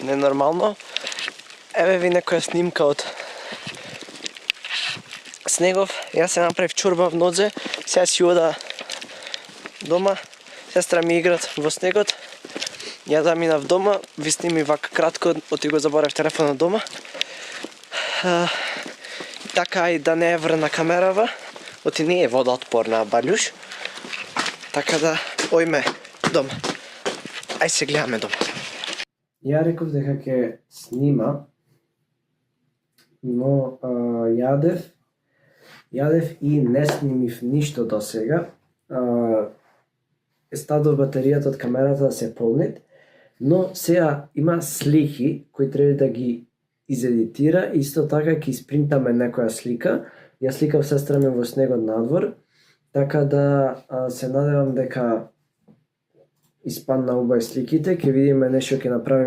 ненормално. Еве ви некоја снимка од снегов. Јас се направив чорба в нозе, сега си ода дома. Сестра ми играт во снегот. Ја заминав дома, ви сними вака кратко, оти го заборав телефонот дома. Така и да не е врна камерава, оти не е водоотпорна балјуш. Така да, ојме дома. Ај се гледаме дома. Ја реков дека ќе снима, но јадев и не снимив ништо до сега. Ставив батеријата од камерата да се полнит, но сега има слики кои треба да ги изедитира, исто така ќе испринтаме некоја слика. Ја сликав сестра ми во снегот надвор, така да се надевам дека испадна убави сликите, ќе видиме нешто ќе направиме